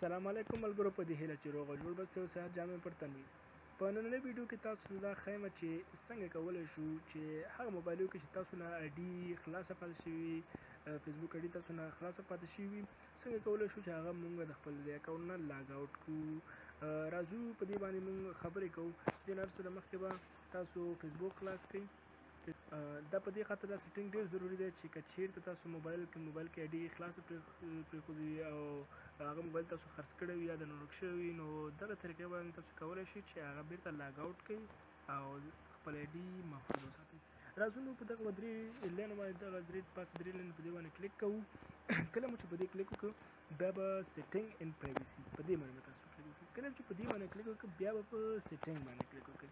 السلام علیکم ملګرو، په دې هیله چې روغ او جوړ بسته او صحت جامې پر تن وي. په نننۍ ویډیو کې تاسو ته دا ښیم چې څنګه کولی شو چې هغه موبایلونو کې چې تاسو نه آیډي خلاصه پاتې شوي وي، فیسبوک آیډي تاسو نه خلاصه پاتې شوي وي، څنګه کولی شو چې هغه مونږ د خپل د اکاونټ نه لاګ آوټ کړو. راځو په دې باندې مونږ خبرې کوو. دې نه هر څه د مخکې به تاسو فیسبوک خلاص کړئ. دا په دې خاطر دا سیټینګ ډېر ضروري دی چې که چېرته تاسو موبایل کې آیډي خلاصه پرېښودې وي او هغه موبایل تاسو خرڅ کړی وي یا د ورک شوی وي، نو دغه طریقې باندې تاسو کولی شئ چې هغه بېرته لاګ آوټ کړئ او خپل آیډي محفوظ وساتئ. راځو نو په دغه درې لینو باندې دغه درې لینو په دې باندې کلیک کوو. کله مو چې په دې کلیک وکړو بیا به سیټینګ ان پرایوسي په دې باندې به تاسو کلیک وکړئ. کله چې په دې باندې کلیک وکړو بیا به په سیټینګ باندې کلیک وکړئ.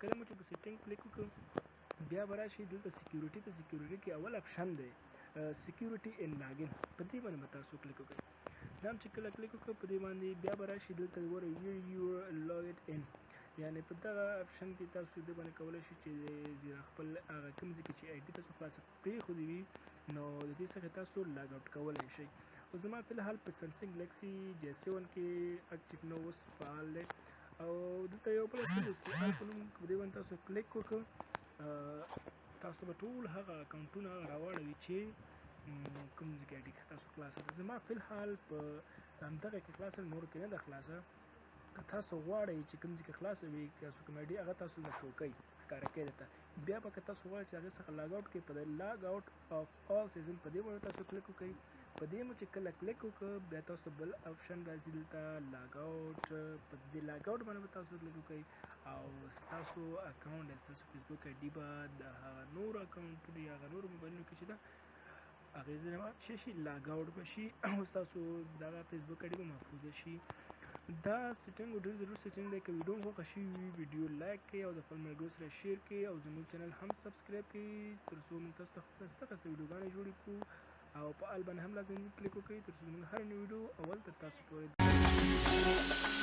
کله مو چې په سیټینګ کلیک وکړو بیا به راشئ دلته سیکیورټي ته. سیکیورټي کې اول اپشن دی سیکیورټي ان لاګین، په دې باندې به تاسو کلیک وکړئ. دا هم چې کله کلیک وکړو په دې باندې بیا به راشئ دلته ګوره یور لاګډ ان، یعنې په دغه اپشن کې تاسو دې باندې کولی شئ چې خپل هغه کوم ځای کې چې آیډي تاسو خلاصه پرېښودې وي نو د دې څخه تاسو لاګ آوټ کولی شئ. خو زما فلحال په سامسنګ ګلیکسي J7 کې اکټیو نه اوس فعال دی او دلته یو بل اپشن دی سیال په نوم، په دې باندې تاسو کلیک وکړو تاسو به ټول هغه اکاونټونه راواړوي چې کوم ځای کې آیډي تاسو خلاصه ده. زما فلحال په همدغه کې خلاصه، نور کې نه ده خلاصه. که تاسو غواړئ چې کوم ځای کې خلاصه وي، تاسو کوم آیډي هغه تاسو ته شو کوي، ښکاره کوي درته، بیا به که تاسو غواړئ چې هغې څخه لاګ آوټ کړئ په د لاګ آوټ آف آل سیزن په دې باندې تاسو کلیک وکړئ. په دې مو چې کله کلیک وکړو بیا تاسو بل آپشن راځي دلته لاګ آوټ، په دې لاګ آوټ باندې به تاسو کلیک وکړئ او ستاسو اکاونټ ستاسو فیسبوک آیډي به د هغه نورو اکاونټونو یا هغه نورو موبایلونو کې چې ده هغې ځای نه شي لاګ آوټ به شي او ستاسو دغه فیسبوک آیډي به محفوظه شي. دا سیټینګ ډېر ضروري سیټینګ دی. که ویډیو مو خوښه شوي وي ویډیو لایک کړئ او د خپل ملګرو سره شیر کړئ او زموږ چینل هم سبسکرایب کړئ تر څو موږ تاسو ته ښایسته ویډیوګانې جوړې کړو او په آل باندې هم لازمي کلیک وکړئ تر څو زموږ هر نوې ویډیو اول تر تاسو پورې